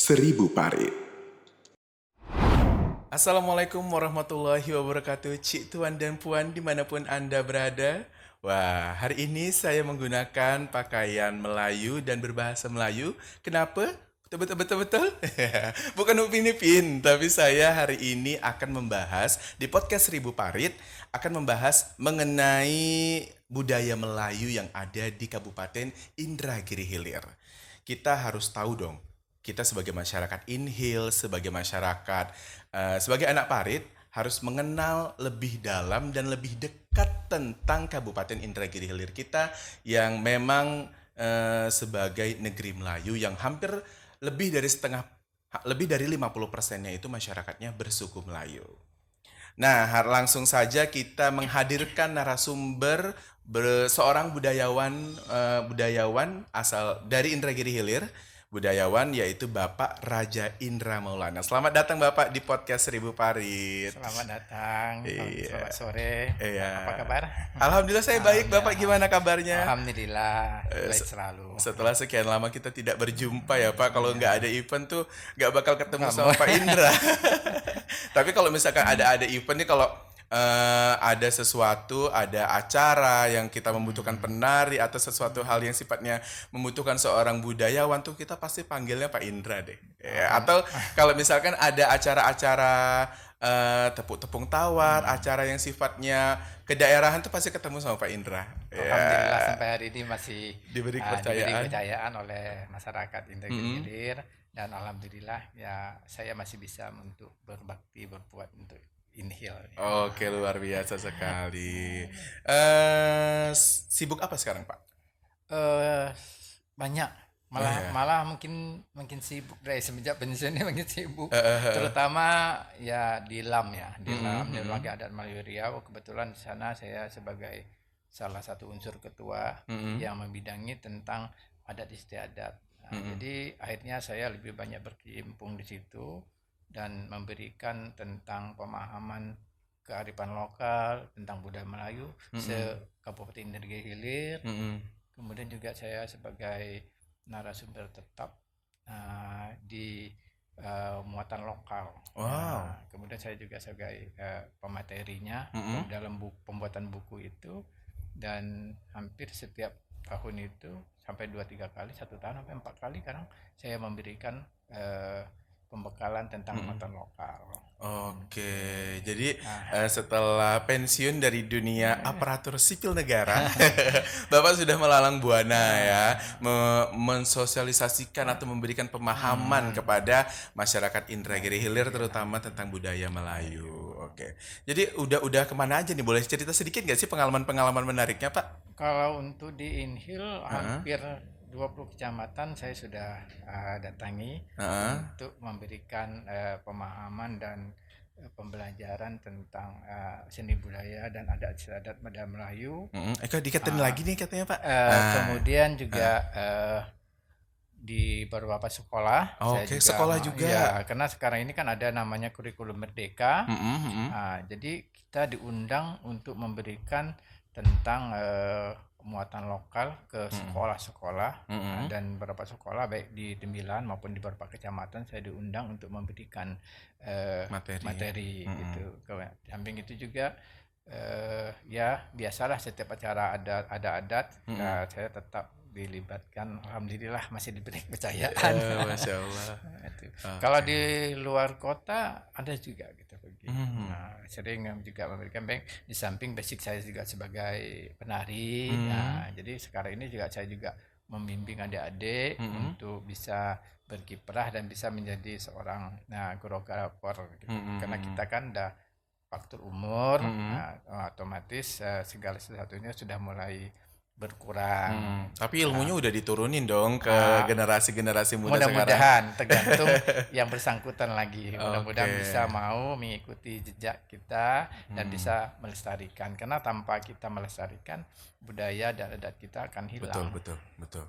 Seribu Parit. Assalamualaikum warahmatullahi wabarakatuh, Cik Tuan dan Puan dimanapun Anda berada. Wah, hari ini saya menggunakan pakaian Melayu dan berbahasa Melayu. Kenapa? Betul. Bukan Upin Ipin, tapi saya hari ini akan membahas di podcast Seribu Parit akan membahas mengenai budaya Melayu yang ada di Kabupaten Indragiri Hilir. Kita harus tahu dong, kita sebagai masyarakat Inhil, sebagai anak Parit harus mengenal lebih dalam dan lebih dekat tentang Kabupaten Indragiri Hilir kita yang memang sebagai negeri Melayu yang hampir lebih dari 50%-nya itu masyarakatnya bersuku Melayu. Nah, langsung saja kita menghadirkan narasumber seorang budayawan asal dari Indragiri Hilir, budayawan yaitu Bapak Raja Indra Maulana. Selamat datang Bapak di podcast Seribu Parit. Selamat datang, Iya. selamat sore. Iya. Apa kabar? Alhamdulillah saya baik, Bapak gimana kabarnya? Alhamdulillah, baik selalu. Setelah sekian lama kita tidak berjumpa ya Pak, kalau nggak ada event tuh nggak bakal ketemu sama Pak Indra. Tapi kalau misalkan ada event nih, kalau ada sesuatu, ada acara yang kita membutuhkan penari atau sesuatu hal yang sifatnya membutuhkan seorang budayawan tuh kita pasti panggilnya Pak Indra deh. Ya, atau kalau misalkan ada acara-acara tepung tawar, acara yang sifatnya kedaerahan tuh pasti ketemu sama Pak Indra. Alhamdulillah sampai hari ini masih Diberi diberi kepercayaan. kepercayaan oleh masyarakat Indragiri Hilir, dan alhamdulillah ya saya masih bisa untuk berbakti berbuat untuk Inhil. Oke, luar biasa sekali. Sibuk apa sekarang Pak? Banyak, malah mungkin sibuk dari semenjak pensiunnya makin sibuk, terutama ya di LAM di Lembaga Adat Melayu Riau. Kebetulan di sana saya sebagai salah satu unsur ketua yang membidangi tentang adat istiadat. Jadi akhirnya saya lebih banyak berkecimpung di situ dan memberikan tentang pemahaman kearifan lokal tentang budaya Melayu se-Kabupaten Indragiri Hilir. Kemudian juga saya sebagai narasumber tetap di muatan lokal. Wow. Kemudian saya juga sebagai pematerinya dalam pembuatan buku itu, dan hampir setiap tahun itu sampai 2-3 kali, 1 tahun sampai 4 kali kadang saya memberikan pembekalan tentang muatan lokal. Oke, jadi setelah pensiun dari dunia aparatur sipil negara, Bapak sudah melalang buana ya, mensosialisasikan atau memberikan pemahaman kepada masyarakat Indragiri Hilir terutama tentang budaya Melayu. Oke, jadi udah kemana aja nih? Boleh cerita sedikit nggak sih pengalaman-pengalaman menariknya Pak? Kalau untuk di Inhil hampir 20 kecamatan saya sudah datangi untuk memberikan pemahaman dan pembelajaran tentang seni budaya dan adat istiadat budaya Melayu. Dikatain lagi nih katanya Pak. Kemudian juga di beberapa sekolah. Oke, sekolah juga. Ya, karena sekarang ini kan ada namanya kurikulum merdeka. Jadi kita diundang untuk memberikan tentang muatan lokal ke sekolah-sekolah, dan beberapa sekolah baik di Tembilan maupun di beberapa kecamatan saya diundang untuk memberikan materi gitu. Samping itu juga ya biasalah setiap acara ada adat, saya tetap dilibatkan. Alhamdulillah masih diberi kepercayaan. Masya Allah. Kalau di luar kota ada juga gitu pergi. Sering juga memberikan di samping basic saya juga sebagai penari. Jadi sekarang ini juga saya juga membimbing adik-adik untuk bisa berkiprah dan bisa menjadi seorang koreografer gitu. Karena kita kan udah faktor umur, otomatis segala sesuatunya sudah mulai berkurang. Tapi ilmunya udah diturunin dong ke generasi-generasi muda sekarang. Mudah-mudahan, tergantung yang bersangkutan lagi. Mudah-mudahan bisa mau mengikuti jejak kita dan bisa melestarikan. Karena tanpa kita melestarikan, budaya dan adat kita akan hilang. Betul.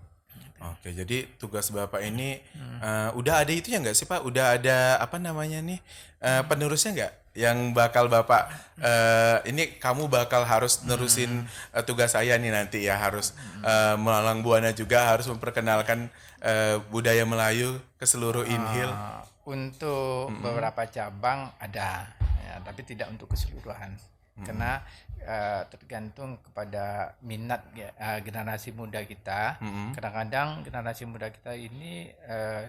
Oke, jadi tugas Bapak ini udah ada itu ya nggak sih Pak? Udah ada apa namanya nih penerusnya nggak? Yang bakal Bapak ini kamu bakal harus nerusin tugas saya nih nanti ya harus melalang buana juga harus memperkenalkan budaya Melayu ke seluruh Inhil. Untuk beberapa cabang ada, ya, tapi tidak untuk keseluruhan. Karena tergantung kepada minat generasi muda kita. Kadang-kadang generasi muda kita ini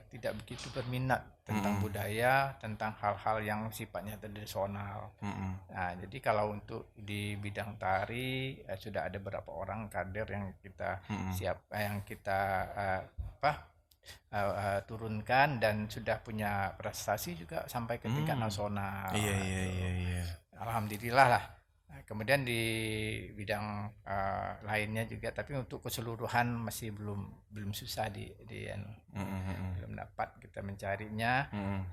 tidak begitu berminat tentang budaya, tentang hal-hal yang sifatnya tradisional. Nah, jadi kalau untuk di bidang tari sudah ada beberapa orang kader yang kita yang kita turunkan dan sudah punya prestasi juga sampai ke tingkat nasional. Iya, iya, iya, iya. Alhamdulillah lah. Kemudian di bidang lainnya juga, tapi untuk keseluruhan masih belum susah belum dapat kita mencarinya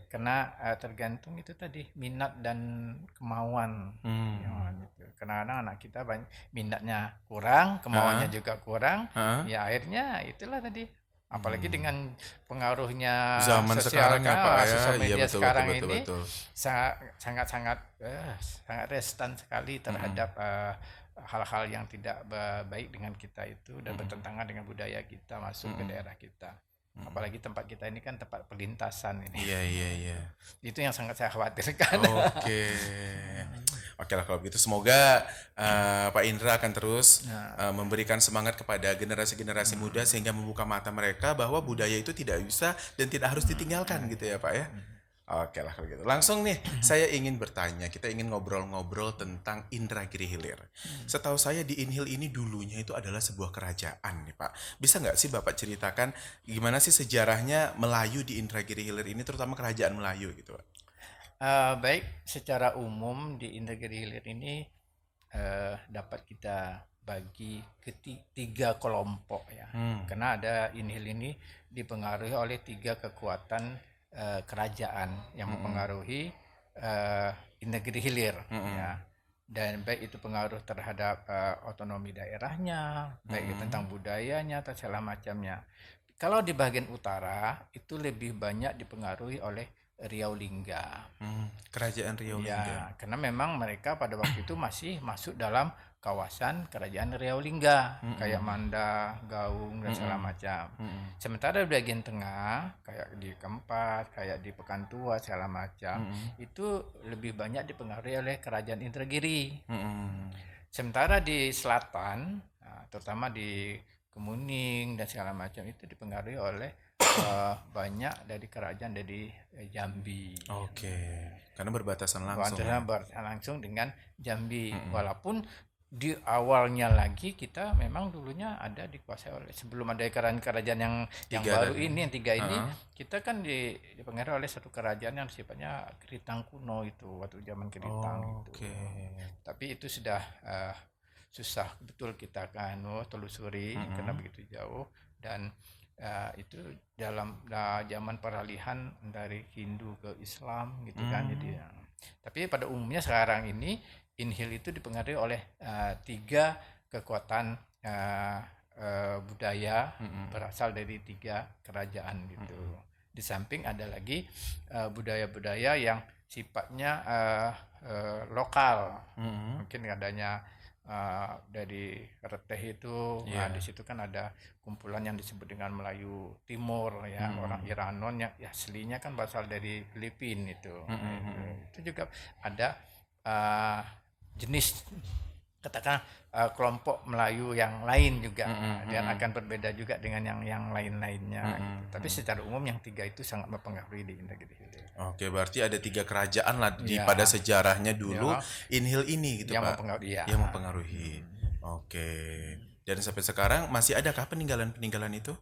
karena tergantung itu tadi minat dan kemauan. Ya, gitu. Karena anak kita banyak minatnya kurang, kemauannya juga kurang, ya akhirnya itulah tadi. Apalagi dengan pengaruhnya Zaman sekarang ya Pak ya. sosial Iya media betul sekarang betul betul ini betul. sangat restan sekali terhadap hal-hal yang tidak baik dengan kita itu dan bertentangan dengan budaya kita masuk ke daerah kita. Apalagi tempat kita ini kan tempat perlintasan ini. Iya iya iya. Itu yang sangat saya khawatirkan. Oke. Oke lah kalau begitu semoga Pak Indra akan terus memberikan semangat kepada generasi-generasi muda sehingga membuka mata mereka bahwa budaya itu tidak bisa dan tidak harus ditinggalkan gitu ya Pak ya. Oke lah kalau gitu. Langsung nih saya ingin bertanya, kita ingin ngobrol-ngobrol tentang Indragiri Hilir. Setahu saya di Inhil ini dulunya itu adalah sebuah kerajaan nih Pak. Bisa nggak sih Bapak ceritakan gimana sih sejarahnya Melayu di Indragiri Hilir ini terutama kerajaan Melayu gitu Pak? Baik, secara umum di Indragiri Hilir ini dapat kita bagi ke tiga kelompok ya. Karena ada Inhil ini dipengaruhi oleh tiga kekuatan kerajaan yang mempengaruhi Indragiri Hilir ya. Dan baik itu pengaruh terhadap otonomi daerahnya, baik itu tentang budayanya atau segala macamnya. Kalau di bagian utara itu lebih banyak dipengaruhi oleh Riau Lingga. Kerajaan Riau Lingga. Ya, karena memang mereka pada waktu itu masih masuk dalam kawasan kerajaan Riau Lingga, kayak Manda, Gaung dan segala macam. Sementara di bagian tengah, kayak di Kempat, kayak di Pekantua segala macam, itu lebih banyak dipengaruhi oleh kerajaan Indragiri. Sementara di selatan, terutama di Kemuning dan segala macam itu dipengaruhi oleh banyak dari kerajaan dari Jambi. Oke, karena berbatasan langsung. Berbatasan langsung dengan Jambi. Walaupun di awalnya lagi kita memang dulunya ada dikuasai oleh sebelum ada kerajaan yang baru ini yang tiga ini kita kan dipengaruhi oleh satu kerajaan yang sifatnya Keritang kuno itu waktu zaman Keritang itu. Tapi itu sudah susah betul kita kan telusuri karena begitu jauh dan itu dalam zaman peralihan dari Hindu ke Islam gitu kan. Jadi tapi pada umumnya sekarang ini Inhil itu dipengaruhi oleh tiga kekuatan budaya berasal dari tiga kerajaan gitu. Di samping ada lagi budaya-budaya yang sifatnya lokal. Mungkin adanya dari Reteh itu, di situ kan ada kumpulan yang disebut dengan Melayu Timur ya, orang Iranon yang aslinya kan berasal dari Filipina itu. Itu juga ada jenis katakan kelompok Melayu yang lain juga dan akan berbeda juga dengan yang lain-lainnya gitu. Tapi secara umum yang tiga itu sangat mempengaruhi di Indragiri Hilir. Oke, berarti ada tiga kerajaan lah pada sejarahnya dulu Inhil ini gitu yang Pak. Yang mempengaruhi. Oke. Dan sampai sekarang masih adakah peninggalan-peninggalan itu?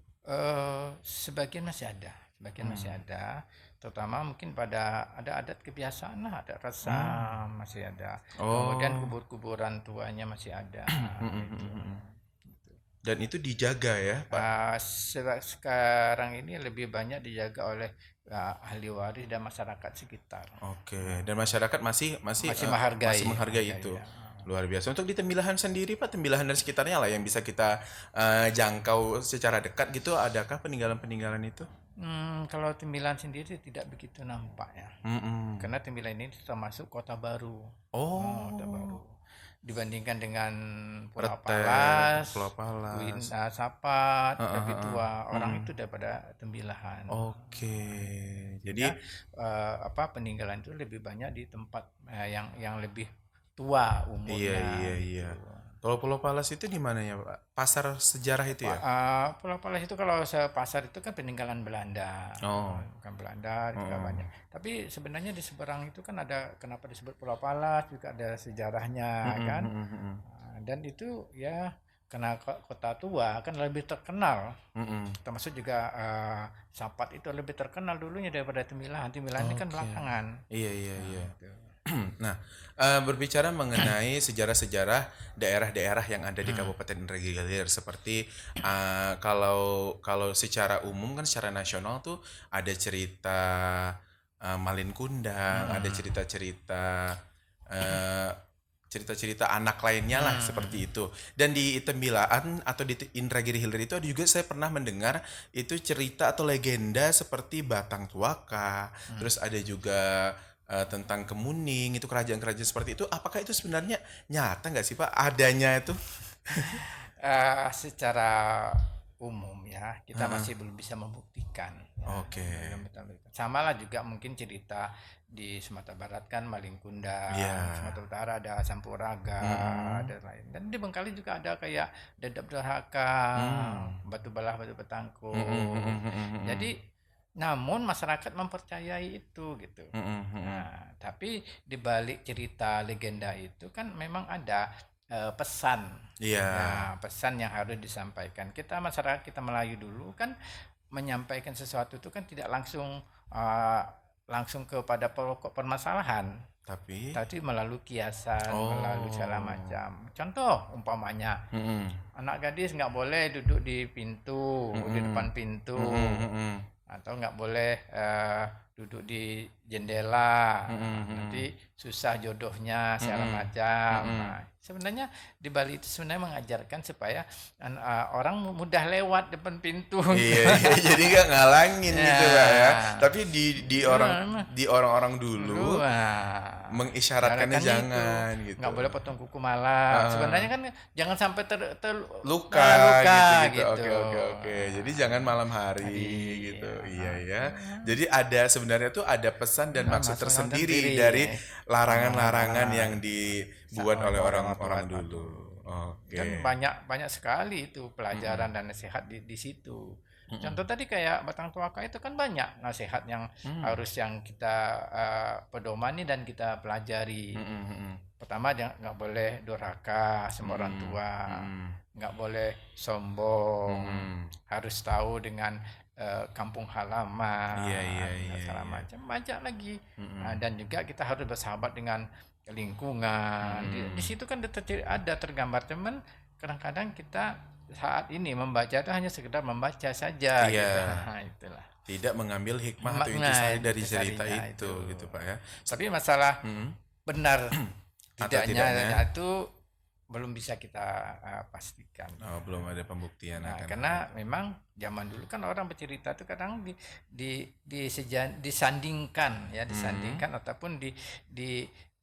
Sebagian masih ada. Terutama mungkin pada ada adat kebiasaan lah, adat resam masih ada. Kemudian kuburan tuanya masih ada. Gitu. Dan itu dijaga ya Pak? Sekarang ini lebih banyak dijaga oleh ahli waris dan masyarakat sekitar. Oke. Dan masyarakat masih menghargai menghargai itu. Ya. Luar biasa. Untuk di Tembilahan sendiri Pak, Tembilahan dan sekitarnya lah yang bisa kita jangkau secara dekat gitu, adakah peninggalan-peninggalan itu? Kalau Tembilan sendiri tidak begitu nampak ya. Mm-mm. Karena Tembilan ini termasuk kota baru. Kota Oh, baru. Dibandingkan dengan Pulau Rete, Palas, Pulau Palas. Sapat, Heeh, Lebih heeh. Tua, orang Mm-mm. itu daripada Tembilahan. Oke. Jadi, Ya, peninggalan itu lebih banyak di tempat yang lebih tua iya, umurnya iya, iya. gitu. Kalau Pulau Palas itu di mananya Pak? Pasar sejarah itu ya? Pulau Palas itu kalau sepasar itu kan peninggalan Belanda, Oh. bukan Belanda juga Oh. banyak. Tapi sebenarnya di seberang itu kan ada kenapa disebut Pulau Palas juga ada sejarahnya Mm-mm, kan. mm-mm, mm-mm. Dan itu ya karena kota tua kan lebih terkenal. Mm-mm. Termasuk juga Sapat itu lebih terkenal dulunya daripada Temilahan. Temilahan ini kan Oke. belakangan. Iya, iya, iya. Gitu. Nah, berbicara mengenai sejarah-sejarah daerah-daerah yang ada di Kabupaten Indragiri Hilir, seperti kalau kalau secara umum kan secara nasional tuh ada cerita Malin Kundang, ada cerita-cerita eh, cerita-cerita anak lainnya lah seperti itu. Dan di Tembilaan atau di Indragiri Hilir itu ada juga saya pernah mendengar itu cerita atau legenda seperti Batang Tuaka, terus ada juga tentang Kemuning, itu kerajaan-kerajaan seperti itu. Apakah itu sebenarnya nyata nggak sih Pak adanya itu? Secara umum ya kita masih belum bisa membuktikan ya. Oke. Belum bisa membuktikan. Sama lah juga mungkin cerita di Sumatera Barat kan Malin Kundang, Iya. Sumatera Utara ada Sampuraga, ada lain. Dan di Bengkali juga ada kayak Dedap Durhaka, Batu Balah, Batu Petangkuh. Jadi namun masyarakat mempercayai itu gitu. Nah, tapi di balik cerita legenda itu kan memang ada pesan. Iya. Nah, pesan yang harus disampaikan. Kita masyarakat kita Melayu dulu kan menyampaikan sesuatu itu kan tidak langsung langsung kepada pokok permasalahan, Tapi tapi melalui kiasan, Oh. melalui segala macam. Contoh umpamanya anak gadis nggak boleh duduk di pintu, di depan pintu, atau nggak boleh duduk di jendela, nanti susah jodohnya segala macam. Nah, sebenarnya di Bali itu sebenarnya mengajarkan supaya orang mudah lewat depan pintu. Iya, iya, jadi nggak ngalangin gitu Pak ya. Ya. Tapi di orang-orang dulu Wah, mengisyaratkannya Isyaratkannya jangan itu gitu. nggak boleh potong kuku malam. Sebenarnya kan jangan sampai Luka, gitu. Oke, oke, oke. Jadi jangan malam hari gitu. Iya, ya. Jadi ada sebenarnya tuh ada pesan dan maksud maksud tersendiri tersendiri. dari larangan-larangan yang dibuat oleh orang-orang tua dulu. Oke. Dan banyak sekali itu pelajaran dan nasihat di situ. Contoh tadi kayak Batang Tuaka itu kan banyak nasihat yang harus yang kita pedomani dan kita pelajari. Pertama nggak boleh durhaka sama orang tua, nggak boleh sombong, harus tahu dengan kampung halaman, Iya, segala macam banyak lagi. Dan juga kita harus bersahabat dengan lingkungan. Di situ kan ada tergambar, cuman kadang-kadang kita saat ini membaca itu hanya sekedar membaca saja. Iya. Gitu. Nah, itulah. Tidak mengambil hikmah atau Makna intisari dari intisarinya cerita itu itu. gitu Pak ya. Tapi masalah benar Atau tidaknya itu belum bisa kita pastikan. Oh, belum ada pembuktian Nah, akan karena memang zaman dulu kan orang bercerita itu kadang disandingkan ya, disandingkan ataupun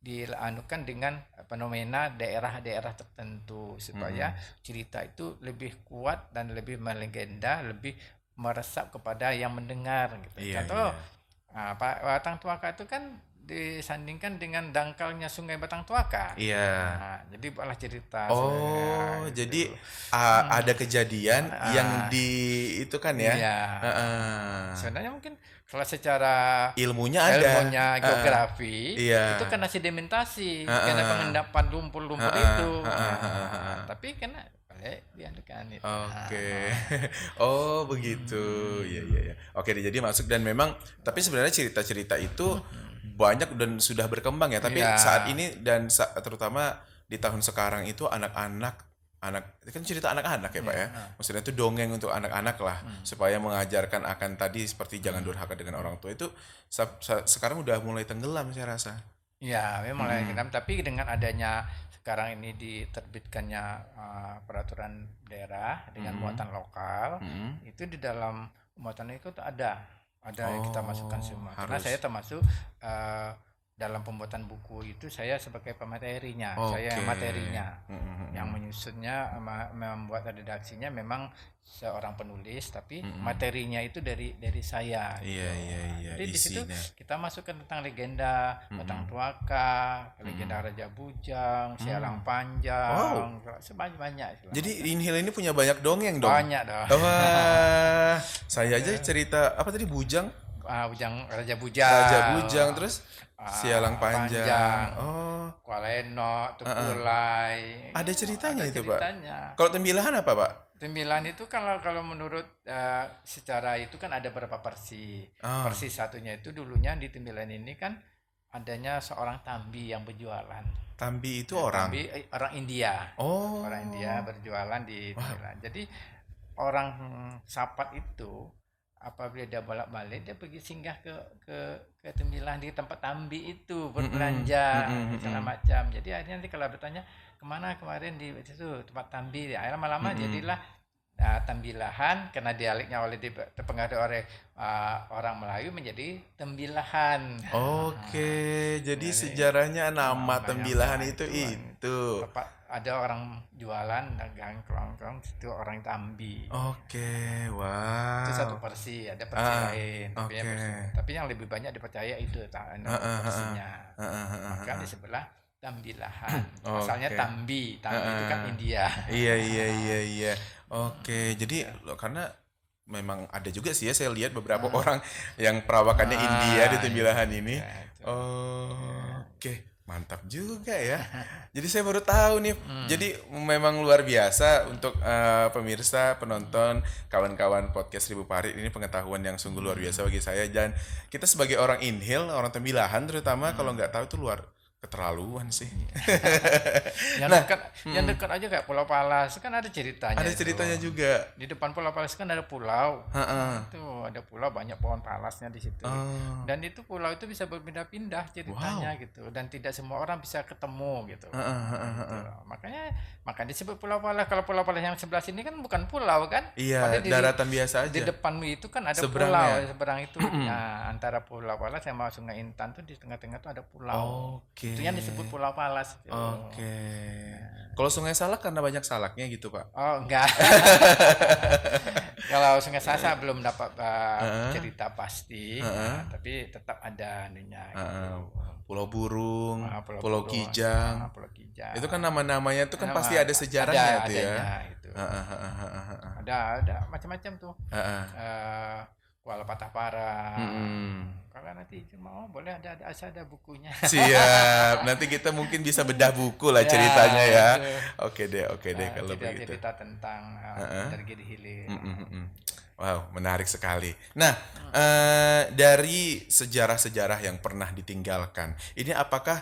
dianukan dengan fenomena daerah-daerah tertentu supaya cerita itu lebih kuat dan lebih melegenda, lebih meresap kepada yang mendengar gitu. Iya, Contoh iya. Batang Tuaka itu kan disandingkan dengan dangkalnya Sungai Batang Tuaka. Iya. Nah, jadi malah cerita Oh, gitu. jadi ada kejadian yang itu kan ya. Iya. Heeh. Sebenarnya mungkin kalau secara Ilmunya ada. ilmunya geografi Iya. itu karena sedimentasi, karena pengendapan lumpur-lumpur itu. Tapi karena boleh diadukan itu. Oke. Oh, begitu. Iya, iya, iya. Oke, jadi masuk dan memang tapi sebenarnya cerita-cerita itu banyak dan sudah berkembang ya. Tapi Iya. saat ini dan terutama di tahun sekarang itu anak-anak itu kan cerita anak-anak ya Pak ya. Maksudnya itu dongeng untuk anak-anak lah supaya mengajarkan akan tadi seperti jangan durhaka dengan orang tua itu sekarang udah mulai tenggelam saya rasa. Ya, memang layak dendam, tapi dengan adanya sekarang ini diterbitkannya peraturan daerah dengan muatan lokal, itu di dalam muatan itu ada yang kita masukkan semua. Karena harus. saya termasuk dalam pembuatan buku itu saya sebagai pematerinya, saya yang Oke. materinya, yang menyusunnya, membuat redaksinya memang seorang penulis, tapi materinya itu dari saya. Iya, iya, iya, Jadi di situ isinya. kita masukkan tentang legenda Batang Tuaka, legenda Raja Bujang, Sialang Panjang, sebanyak-banyak. Jadi Inhil ini punya banyak dongeng dong. Banyak dah. Wah, saya aja cerita apa tadi Bujang, Bujang, Raja Bujang, Raja Bujang, terus Sialang Panjang, Panjang. Oh, Kualeno, Tukulai. ada ceritanya Ada itu Pak. ceritanya. Kalau Tembilahan apa Pak? Tembilan itu kalau menurut secara itu kan ada beberapa versi. Versi satunya itu dulunya di Tembilan ini kan adanya seorang Tambi yang berjualan. Tambi itu orang. Tambi orang India. Oh. Orang India berjualan di Tembilan. Jadi orang Sapat itu apabila dia bolak-balik dia pergi singgah ke Tembilan di tempat Tambi itu berbelanja segala macam. Jadi akhirnya nanti kalau bertanya kemana kemarin di situ tempat Tambi, ya lama-lama jadilah Tembilahan karena dialeknya terpengaruh oleh orang Melayu menjadi Tembilahan. Oke, jadi sejarahnya nama Tembilahan itu. Tempat ada orang jualan dagang kelongkong itu orang Tambi. Oke, wow. Itu satu versi, ada versi lain. Tapi yang lebih banyak dipercaya itu versinya. Maka di sebelah Tembilahan. Asalnya Tambi itu kan India. Iya. Oke, jadi karena memang ada juga sih ya saya lihat beberapa orang yang perawakannya India di Tembilahan ini. Oke. Mantap juga ya. Jadi saya baru tahu nih. Jadi memang luar biasa untuk pemirsa, penonton, kawan-kawan podcast Seribu Parit, ini pengetahuan yang sungguh luar biasa bagi saya. Dan kita sebagai orang Inhil, orang Tembilahan terutama, kalau nggak tahu itu keterlaluan sih. Yang dekat aja kayak Pulau Palas kan ada ceritanya. Ada ceritanya juga. Di depan Pulau Palas kan ada pulau. Itu ada pulau, banyak pohon palasnya di situ. Dan itu pulau itu bisa berpindah-pindah ceritanya gitu. Dan tidak semua orang bisa ketemu gitu. Makanya disebut Pulau Palas. Kalau Pulau Palas yang sebelah sini kan bukan pulau kan? Iya, daratan biasa aja. Di depanmu itu kan ada Seberangnya. pulau, seberang itu. Nah, antara Pulau Palas sama Sungai Intan tuh di tengah-tengah tuh ada pulau. Oke. Itu yang disebut Pulau Palas. Oke. Kalau Sungai Salak karena banyak salaknya gitu, Pak? Oh, enggak. Kalau Sungai Sasak belum dapat cerita pasti, tapi tetap ada anunya. Gitu. Pulau Burung, Pulau Burung, Kijang. Pulau Kijang. Itu kan nama-namanya tuh kan pasti ada sejarahnya tuh ya. Gitu. Ada macam-macam tuh. Kuala Patapara. Kalau nanti mau boleh ada bukunya. Siap. Nanti kita mungkin bisa bedah buku lah ceritanya ya. Oke deh kalau begitu. Cerita tentang Dargedi Hilir. Wow, menarik sekali. Nah, dari sejarah-sejarah yang pernah ditinggalkan, ini apakah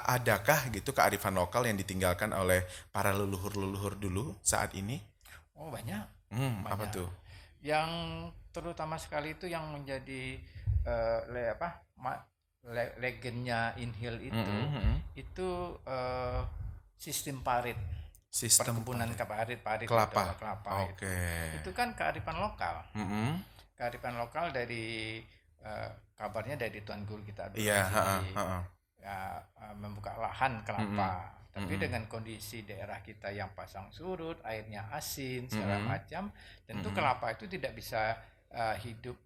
adakah gitu kearifan lokal yang ditinggalkan oleh para leluhur-leluhur dulu saat ini? Oh, banyak. Apa tuh? Yang terutama sekali itu yang menjadi legendnya Inhil itu sistem parit. Perkebunan parit kelapa. Oke. Itu kan kearifan lokal. Kearifan lokal dari kabarnya dari Tuan Guru kita membuka lahan kelapa. Tapi dengan kondisi daerah kita yang pasang surut, airnya asin segala macam, tentu kelapa itu tidak bisa hidup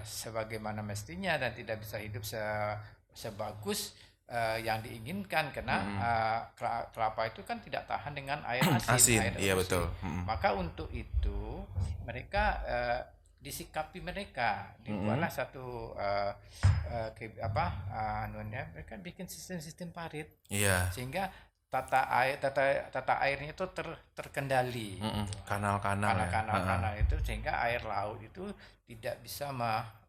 sebagaimana mestinya dan tidak bisa hidup sebagus yang diinginkan karena kelapa itu kan tidak tahan dengan air asin. Iya betul. Maka untuk itu mereka disikapi mereka dibuatlah satu mereka bikin sistem parit. Iya. Sehingga tata airnya itu terkendali. Kanal-kanal itu sehingga air laut itu tidak bisa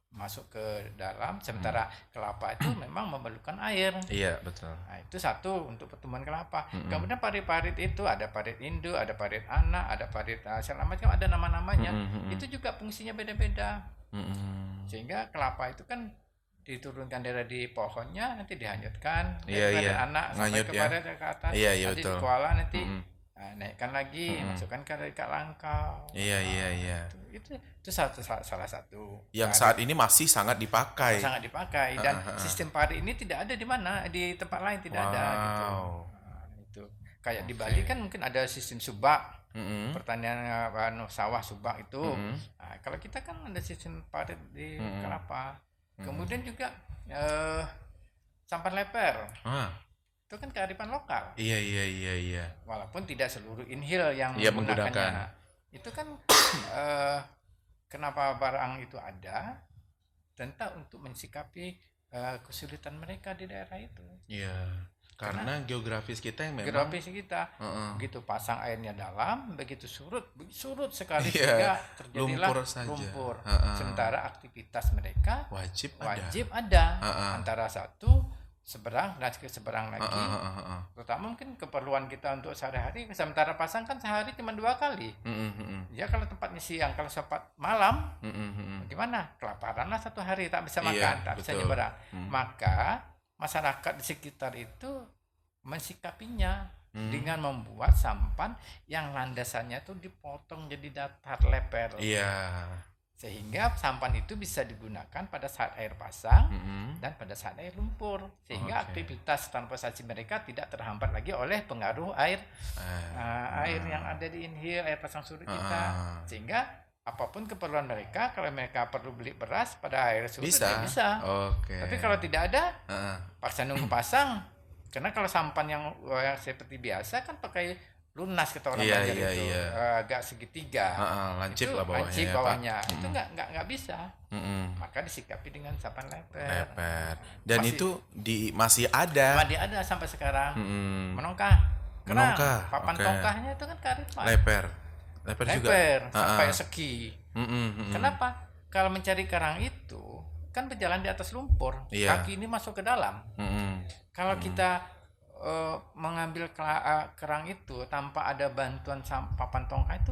masuk ke dalam, sementara kelapa itu memang memerlukan air. Iya betul. Nah, itu satu untuk pertumbuhan kelapa. Kemudian parit-parit itu ada parit induk, ada parit anak, ada parit segala macam, ada nama-namanya. Itu juga fungsinya beda-beda. Sehingga kelapa itu kan diturunkan dari pohonnya, nanti dihanyutkan Iya, dari iya. anak sampai Nganyut ke ya. barat ke atas, Iya, iya nanti betul. dikuala, nanti Mm-mm. naikkan lagi, masukkan ke ikat langkau. Iya, iya, iya. Itu salah satu Yang kearifan saat ini masih sangat dipakai. sangat dipakai, dan sistem pari ini tidak ada di tempat lain, tidak ada gitu. Wow. Itu kayak di Bali kan mungkin ada sistem subak, Mm-mm. pertanian sawah subak itu. Nah, kalau kita kan ada sistem parit di kelapa. Kemudian juga sampan leper, Ah, itu kan kearifan lokal, iya, iya, iya, iya. walaupun tidak seluruh inhil yang Iya, menggunakannya. menggunakan. Itu kan kenapa barang itu ada, tentu untuk mensikapi kesulitan mereka di daerah itu. Iya. Karena geografis kita yang memang Geografis kita, Heeh. begitu pasang airnya dalam, begitu surut sekali, Iya, sehingga terjadilah lumpur saja. lumpur. Heeh. Sementara aktivitas mereka wajib ada. wajib ada Heeh. antara satu seberang dan ke seberang lagi. Heeh. Terutama mungkin keperluan kita untuk sehari-hari, sementara pasang kan sehari cuma 2 kali. Ya kalau tempatnya siang, kalau sempat malam, gimana? Kelaparan lah 1 hari, tak bisa makan, Iya, tak bisa betul. nyebrang. Maka masyarakat di sekitar itu mensikapinya dengan membuat sampan yang landasannya itu dipotong jadi datar leper, Iya. sehingga sampan itu bisa digunakan pada saat air pasang dan pada saat air lumpur, sehingga Oke. aktivitas transportasi mereka tidak terhambat lagi oleh pengaruh air air yang ada di inhil, air pasang surut kita, sehingga apapun keperluan mereka, kalau mereka perlu beli beras pada air surut Bisa. ya bisa. Oke. Tapi kalau tidak ada, Heeh. paksa nunggu pasang. Karena kalau sampan yang seperti biasa kan pakai lunas kata orang Iya, Banjar iya, itu, iya. agak segitiga. Lancip Itu lah bawahnya. lancip ya, Pak. bawahnya. Itu nggak bisa. Mm-mm. Maka disikapi dengan sampan leper. Leper. Dan Masih- itu masih ada. Masih ada sampai sekarang. Mm-mm. Menongkah. Kerang. Menongkah, Papan oke. tongkahnya itu kan kearifan. Leper. Leper juga. Leper Ah, sampai ah. seki. Mm-mm. Kenapa? Kalau mencari kerang itu kan berjalan di atas lumpur. Iya. Kaki ini masuk ke dalam. Mm-mm. Kalau kita mengambil kerang itu tanpa ada bantuan papan tongkah itu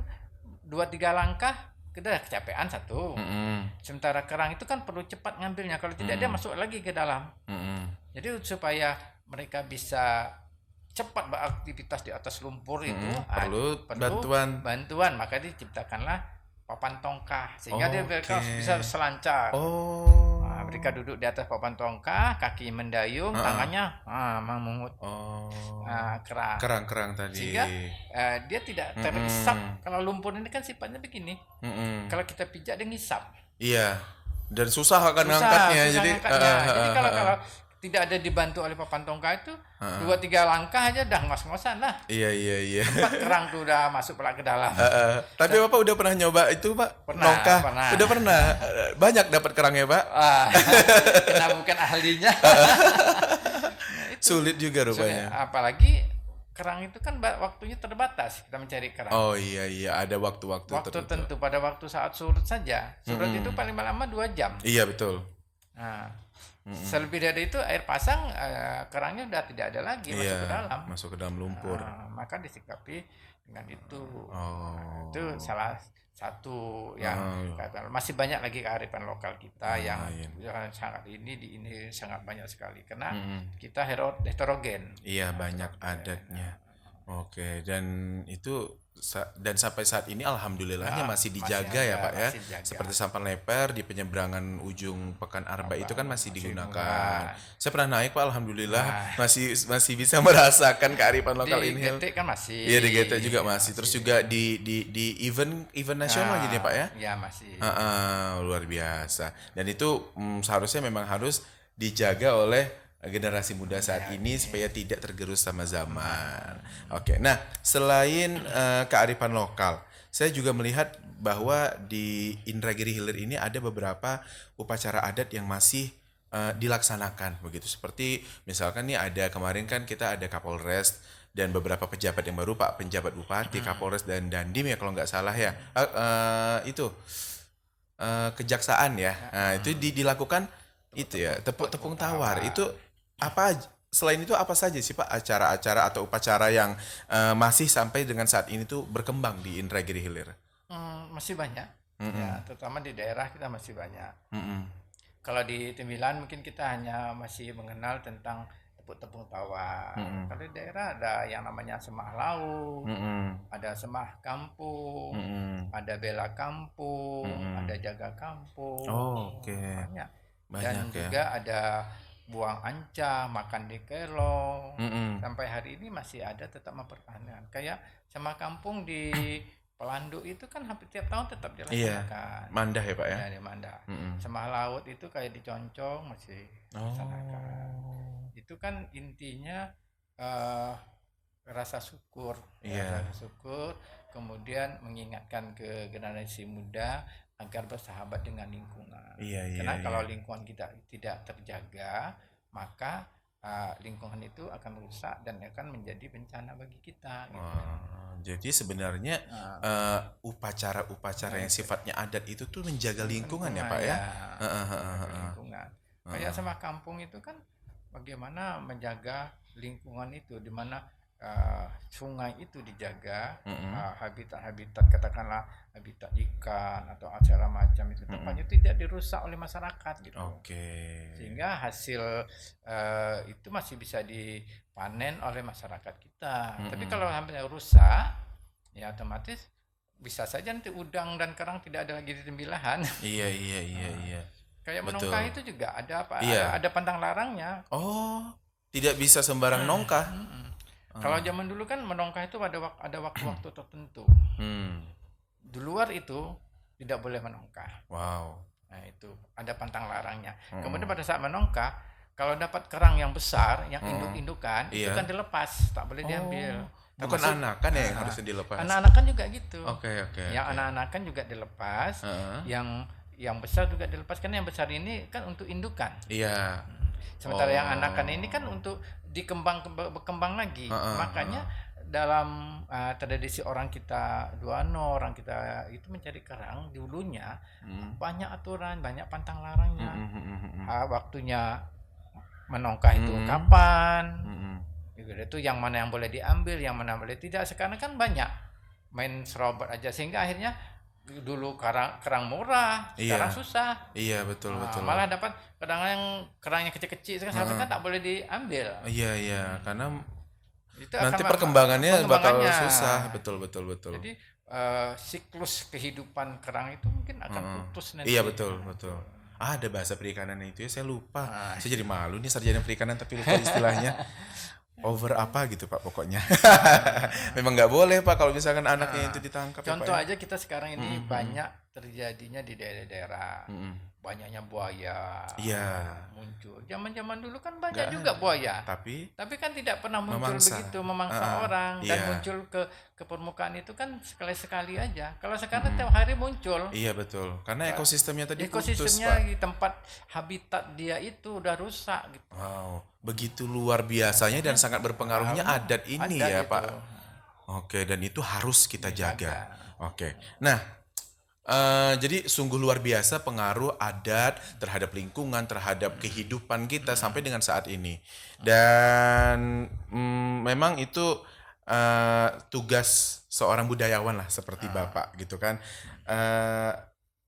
2-3 langkah kita udah kecapean satu. Mm-mm. Sementara kerang itu kan perlu cepat ngambilnya, kalau tidak dia masuk lagi ke dalam. Mm-mm. Jadi supaya mereka bisa cepat beraktivitas di atas lumpur itu Perlu bantuan. maka diciptakanlah papan tongkah sehingga dia mereka Oke. bisa selancar. Oh. Nah, mereka duduk di atas papan tongkah, kaki mendayung, tangannya memungut Oh. kerang. Kerang-kerang tadi. Sehingga dia tidak terisap. Kalau lumpur ini kan sifatnya begini. Mm-mm. Kalau kita pijak dia ngisap. Iya. Dan susah akan ngangkatnya. Jadi ngangkatnya. Jadi kalau tidak ada dibantu oleh papan tongkah itu 2-3 langkah aja dah ngos-ngosan lah. Iya. 4 kerang tuh udah masuk pelak ke dalam. Tapi Bapak udah pernah nyoba itu, Pak? Pernah, Nongkah? pernah. Udah pernah. Banyak dapat kerangnya, Pak? Karena bukan ahlinya. Sulit juga rupanya. Apalagi kerang itu kan waktunya terbatas kita mencari kerang. Oh iya, ada waktu-waktu Waktu tertentu. tentu pada waktu saat surut saja. Surut itu paling lama 2 jam. Iya, betul. Nah, selebih dari itu air pasang kerangnya udah tidak ada lagi masuk ke dalam. Masuk ke dalam lumpur. Maka disikapi dengan itu. Oh. Itu salah satu yang masih banyak lagi kearifan lokal kita yang sangat ini sangat banyak sekali karena kita heterogen. Iya, banyak adatnya. Oke, dan itu sampai saat ini alhamdulillahnya masih dijaga ya Pak ya. masih dijaga. Seperti sampan leper di penyeberangan ujung Pekan Arba itu kan masih digunakan. Saya pernah naik Pak, alhamdulillah masih bisa merasakan kearifan lokal Di ini. GT kan masih. Iya, di GT juga masih. Terus juga di event nasional gini Pak ya. Iya masih. Luar biasa. Dan itu seharusnya memang harus dijaga oleh generasi muda saat ini supaya tidak tergerus sama zaman. Oke, nah selain kearifan lokal, saya juga melihat bahwa di Indragiri Hilir ini ada beberapa upacara adat yang masih dilaksanakan begitu. Seperti misalkan nih ada kemarin kan kita ada Kapolres dan beberapa pejabat yang baru, Pak penjabat bupati, Kapolres dan Dandim ya kalau nggak salah ya. Itu kejaksaan ya. Nah, itu dilakukan itu ya, tepung tawar. Itu apa selain itu apa saja sih Pak acara-acara atau upacara yang masih sampai dengan saat ini tuh berkembang di Indragiri Hilir? Masih banyak. Ya, terutama di daerah kita masih banyak. Kalau di Tembilan mungkin kita hanya masih mengenal tentang tepung tawa. Kalau di daerah ada yang namanya semah laut, ada semah kampung, ada bela kampung, ada jaga kampung, Oh, oke. banyak. Banyak Dan ya. juga ada buang anca, makan di kelong. Mm-mm. Sampai hari ini masih ada tetap mempertahankan. Kayak semah kampung di Pelanduk itu kan hampir tiap tahun tetap Iya. dilaksanakan. Mandah ya Pak ya. Ya, di Manda. Mm-mm. Semah laut itu kayak di Concong masih dilaksanakan. Oh. Itu kan intinya eh, rasa syukur, Iya. rasa syukur, kemudian mengingatkan ke generasi muda agar bersahabat dengan lingkungan. Iya, Karena iya, kalau iya. lingkungan kita tidak terjaga, maka lingkungan itu akan rusak dan akan menjadi bencana bagi kita. Gitu. Jadi sebenarnya upacara-upacara yang sifatnya adat itu tuh menjaga lingkungan ya Pak ya? Menjaga lingkungan. Kayak sama kampung itu kan bagaimana menjaga lingkungan itu, di mana sungai itu dijaga, habitat-habitat katakanlah habitat ikan atau segala macam itu tempatnya tidak dirusak oleh masyarakat gitu. Sehingga hasil itu masih bisa dipanen oleh masyarakat kita. Tapi kalau hampir rusak, ya otomatis bisa saja nanti udang dan kerang tidak ada lagi di tembilahan. Iya. Kayak Betul. menongkah itu juga ada apa? Iya. Ada pantang larangnya. Oh, tidak bisa sembarang nongkah. Kalau zaman dulu kan menongkah itu ada waktu-waktu tertentu. Di luar itu tidak boleh menongkah. Wow. Nah itu ada pantang larangnya. Kemudian pada saat menongkah, kalau dapat kerang yang besar, yang induk-indukan, itu kan dilepas, tak boleh diambil. Bukan anakan ya yang harusnya dilepas. Anak-anak kan juga gitu. Oke. Yang anak-anak kan juga dilepas, yang besar juga dilepas, karena yang besar ini kan untuk indukan. Iya. Sementara yang anakan ini kan untuk berkembang lagi. Makanya dalam tradisi orang kita Duano, orang kita itu mencari kerang dulunya banyak aturan, banyak pantang larangnya. Waktunya menongkah itu kapan? Itu yang mana yang boleh diambil, yang mana boleh tidak. Sekarang kan banyak main serobot aja, sehingga akhirnya dulu kerang murah, sekarang susah. Iya, betul. Malah dapat kerang yang kecil-kecil sekarang kan tak boleh diambil. Iya, karena itu nanti akan perkembangannya bakal susah. Betul. Jadi siklus kehidupan kerang itu mungkin akan putus nanti. Iya, betul. Ada bahasa perikanan itu ya, saya lupa. Saya jadi malu nih sarjana perikanan tapi lupa istilahnya. Over apa gitu Pak pokoknya. Memang nggak boleh Pak kalau misalkan anaknya itu ditangkap. Contoh aja kita sekarang ini banyak terjadinya di daerah-daerah. Banyaknya buaya muncul. Zaman-zaman dulu kan banyak juga buaya. Tapi kan tidak pernah muncul memangsa. begitu, memangsa orang. Dan muncul ke permukaan itu kan sekali-sekali aja. Kalau sekarang tiap hari muncul. Iya betul. Karena ekosistemnya tadi putus Ekosistemnya Pak. di tempat habitat dia itu udah rusak gitu. Wow, begitu luar biasanya dan sangat berpengaruhnya adat ini ya gitu. Pak. Oke, dan itu harus kita jaga. Oke. Nah, jadi sungguh luar biasa pengaruh adat terhadap lingkungan, terhadap kehidupan kita sampai dengan saat ini. Dan memang itu tugas seorang budayawan lah seperti Bapak gitu kan.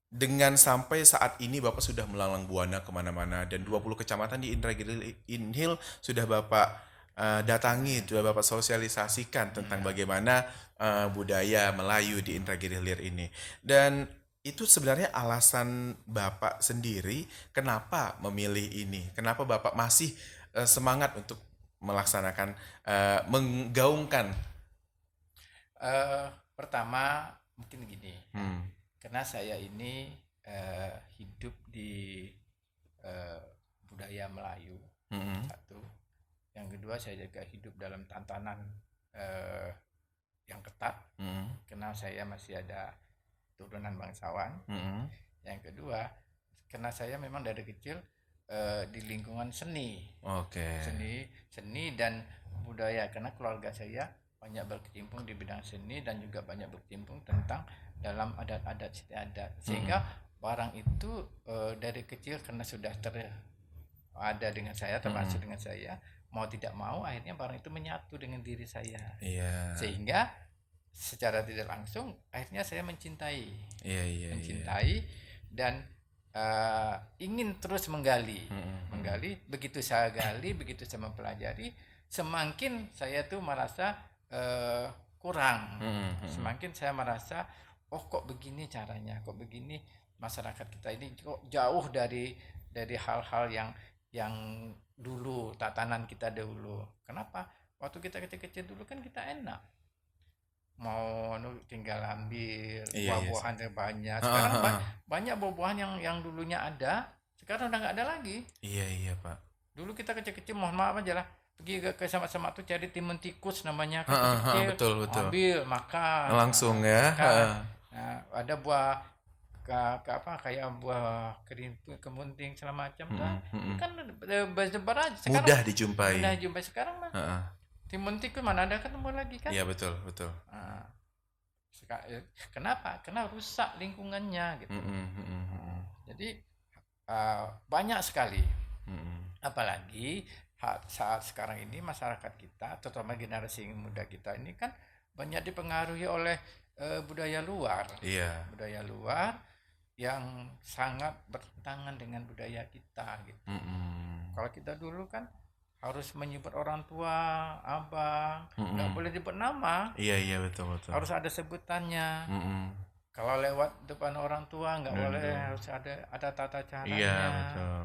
Dengan sampai saat ini Bapak sudah melalang buana kemana-mana dan 20 kecamatan di Indragiri Inhil sudah Bapak datangi, sudah Bapak sosialisasikan tentang bagaimana budaya Melayu di Indragiri Hilir ini. Dan itu sebenarnya alasan Bapak sendiri kenapa memilih ini? Kenapa Bapak masih semangat untuk melaksanakan, menggaungkan? Pertama mungkin gini. Karena saya ini hidup di budaya Melayu, satu. Yang kedua saya juga hidup dalam tantangan yang ketat, karena saya masih ada turunan bangsawan. Yang kedua, karena saya memang dari kecil di lingkungan seni, seni dan budaya, karena keluarga saya banyak berkecimpung di bidang seni dan juga banyak berkecimpung tentang dalam adat-adat istiadat, sehingga barang itu dari kecil karena sudah ada dengan saya, termasuk dengan saya, mau tidak mau akhirnya barang itu menyatu dengan diri saya. Sehingga secara tidak langsung akhirnya saya mencintai. Dan ingin terus menggali. Begitu saya gali, begitu saya mempelajari, semakin saya tuh merasa kurang. Semakin saya merasa, oh kok begini caranya, kok begini masyarakat kita ini kok jauh dari hal-hal yang dulu, tatanan kita dulu. Kenapa? Waktu kita kecil-kecil dulu kan kita enak. Mau tinggal ambil buah-buahan banyak. Sekarang banyak buah-buahan yang dulunya ada, sekarang udah nggak ada lagi. Iya Pak. Dulu kita kecil-kecil, mohon maaf aja lah, pergi ke sama-sama tuh cari timun tikus namanya, kecil-kecil, betul. ambil makan Langsung ya. Nah, ada buah kayak buah kemunting segala macam kan bersebar aja. Sekarang mudah dijumpai. Sekarang mah timun tikus mana ada ketemu lagi kan? Iya betul. Kenapa? Karena rusak lingkungannya gitu. Jadi banyak sekali. Apalagi saat sekarang ini masyarakat kita, terutama generasi muda kita ini kan banyak dipengaruhi oleh budaya luar. Iya. Budaya luar yang sangat bertentangan dengan budaya kita gitu. Kalau kita dulu kan harus menyebut orang tua, abang, nggak boleh disebut nama. Iya betul. Harus ada sebutannya. Kalau lewat depan orang tua nggak boleh, harus ada tata caranya. Iya betul.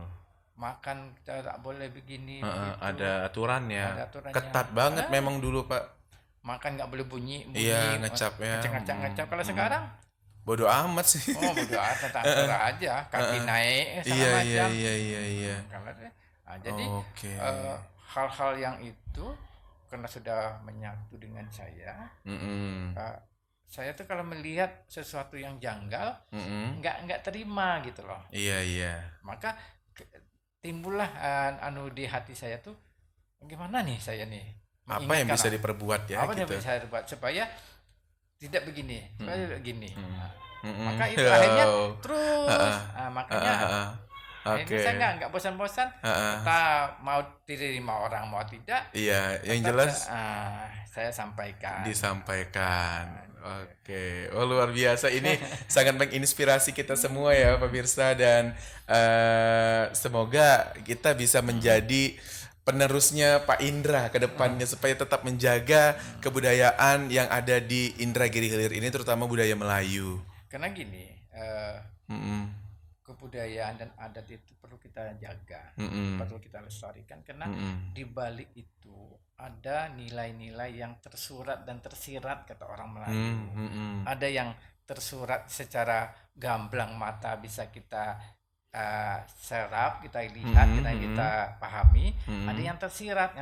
Makan kita tak boleh begini. Ada aturannya. Ketat banget memang dulu Pak. Makan nggak boleh bunyi. Iya, ngecap ya. Ngecap. Kalau sekarang bodoh amat sih. Bodoh amat, atur aja, kaki naik segala macam. Iya. Jadi hal-hal yang itu karena sudah menyatu dengan saya. Saya tuh kalau melihat sesuatu yang janggal, nggak terima gitu loh. Iya. Maka timbullah di hati saya tuh, gimana nih saya nih? Apa yang bisa diperbuat ya? Apa yang gitu. bisa diperbuat supaya tidak begini, maka itu akhirnya terus. Makanya ini saya nggak bosan-bosan. Kita mau terima orang mau tidak. Iya, yang jelas saya sampaikan. Disampaikan. Oke, luar biasa. Ini sangat menginspirasi kita semua ya pemirsa, dan semoga kita bisa menjadi penerusnya Pak Indra ke depannya supaya tetap menjaga kebudayaan yang ada di Indragiri Hilir ini, terutama budaya Melayu. Karena gini, kebudayaan dan adat itu perlu kita jaga, perlu kita lestarikan, karena di balik itu ada nilai-nilai yang tersurat dan tersirat kata orang Melayu. Ada yang tersurat secara gamblang mata bisa kita serap, kita lihat, kita pahami. Ada yang tersirat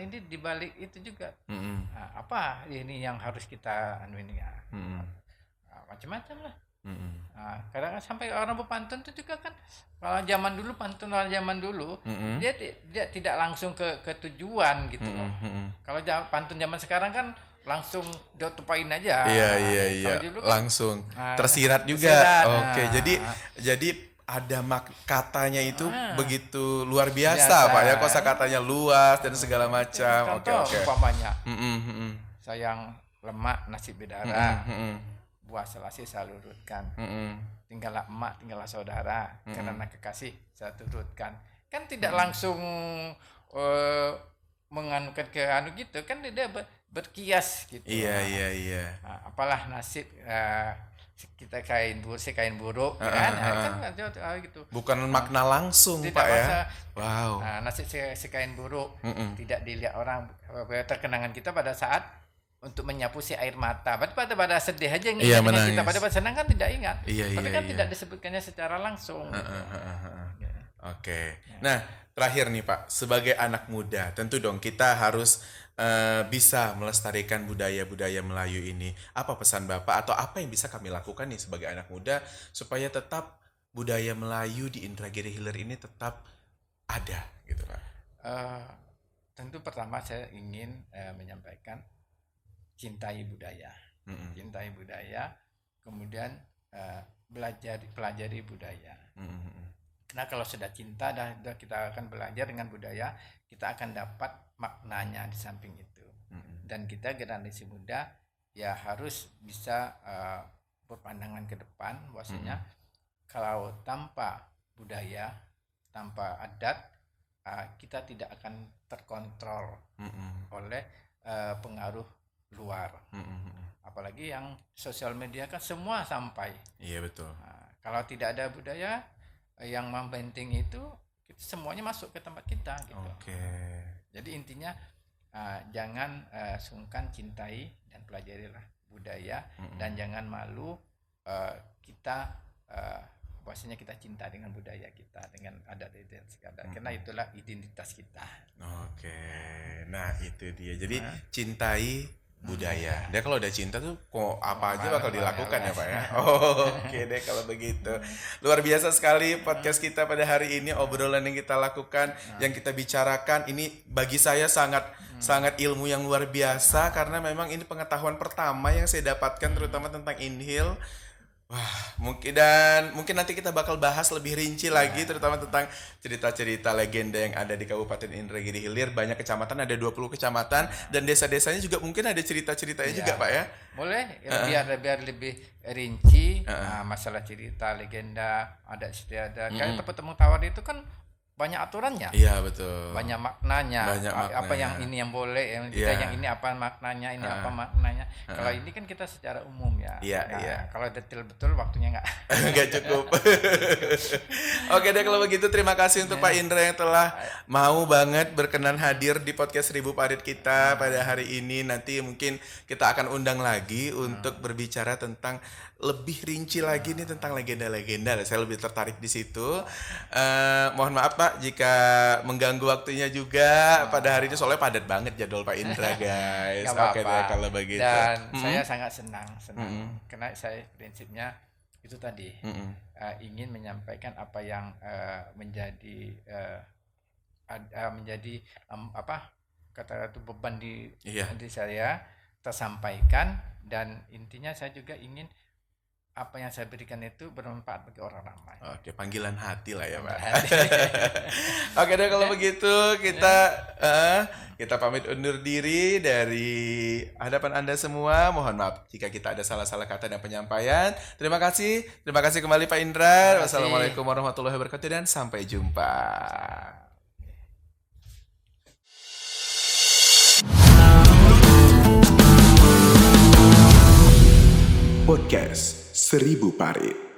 ini di balik itu juga. Apa ini yang harus kita macam-macam lah. Kadang sampai orang berpantun itu juga kan, kalau zaman dulu pantun orang zaman dulu dia tidak langsung ke tujuan gitu loh. Kalau pantun zaman sekarang kan langsung tupain aja. Iya. Langsung tersirat juga. Oke, jadi ada katanya itu begitu luar biasa Pak ya, kosakatanya luas dan segala macam. Contoh umpamanya, sayang lemak nasi berdarah, buah selasih saya lurutkan, tinggallah emak, tinggallah saudara, karena kekasih saya turutkan. Kan tidak langsung menganukan ke gitu kan, dia berkias gitu. Iya. Apalah nasib kita kain buruk kan gitu. Bukan makna langsung tidak Pak ya. Wow. Nasib si kain buruk tidak dilihat orang, terkenangan kita pada saat untuk menyapu si air mata. Pada sedih aja yang ingat dengan kita, pada senang kan tidak ingat. Tapi kan tidak disebutkannya secara langsung. Oke. Nah, terakhir nih Pak, sebagai anak muda, tentu dong kita harus bisa melestarikan budaya-budaya Melayu ini. Apa pesan Bapak atau apa yang bisa kami lakukan nih sebagai anak muda supaya tetap budaya Melayu di Indragiri Hilir ini tetap ada gitu Pak? Tentu pertama saya ingin menyampaikan cintai budaya. Cintai budaya, kemudian pelajari budaya. Karena kalau sudah cinta dan kita akan belajar dengan budaya, kita akan dapat maknanya di samping itu. Dan kita generasi muda ya harus bisa berpandangan ke depan, bahwasanya kalau tanpa budaya, tanpa adat, kita tidak akan terkontrol oleh pengaruh luar. Apalagi yang sosial media kan semua sampai. Iya betul. Kalau tidak ada budaya yang membenting itu, semuanya masuk ke tempat kita gitu. Oke. Jadi intinya jangan sungkan cintai dan pelajarilah budaya, dan jangan malu kita bahwasanya kita cinta dengan budaya kita, dengan adat identitas kita, karena itulah identitas kita. Oke, nah itu dia. Jadi cintai budaya. Dia kalau udah cinta tuh kok apa aja bakal dilakukan ya Pak ya. Oke deh kalau begitu. Luar biasa sekali podcast kita pada hari ini, obrolan yang kita lakukan, yang kita bicarakan ini bagi saya sangat ilmu yang luar biasa, karena memang ini pengetahuan pertama yang saya dapatkan terutama tentang Inhil. Wah, mungkin nanti kita bakal bahas lebih rinci lagi terutama tentang cerita-cerita legenda yang ada di Kabupaten Indragiri Hilir. Banyak kecamatan, ada 20 kecamatan, dan desa-desanya juga mungkin ada cerita-ceritanya juga Pak ya. Boleh biar lebih rinci masalah cerita legenda, adat istiadat. Kan temu tawar itu kan banyak aturannya. Iya betul. Banyak maknanya. Apa yang ini yang boleh, yang ini apa maknanya, ini apa maknanya. Kalau ini kan kita secara umum ya. Iya. Kalau detail betul waktunya nggak cukup. Oke deh kalau begitu, terima kasih untuk Pak Indra yang telah mau banget berkenan hadir di podcast 1000 Parit kita pada hari ini. Nanti mungkin kita akan undang lagi untuk berbicara tentang lebih rinci lagi nih tentang legenda-legenda. Saya lebih tertarik di situ. Mohon maaf Pak jika mengganggu waktunya juga pada hari ini, soalnya padat banget jadwal Pak Indra guys. Oke deh kalau begitu. Dan saya sangat senang karena saya prinsipnya itu tadi ingin menyampaikan apa yang menjadi kata-kata beban di saya tersampaikan, dan intinya saya juga ingin apa yang saya berikan itu bermanfaat bagi orang ramai. Oke, panggilan hati lah ya Pak. Oke deh kalau begitu kita pamit undur diri dari hadapan Anda semua. Mohon maaf jika kita ada salah-salah kata dan penyampaian. Terima kasih kembali Pak Indra. Wassalamualaikum warahmatullahi wabarakatuh dan sampai jumpa. Podcast 1000 Parit.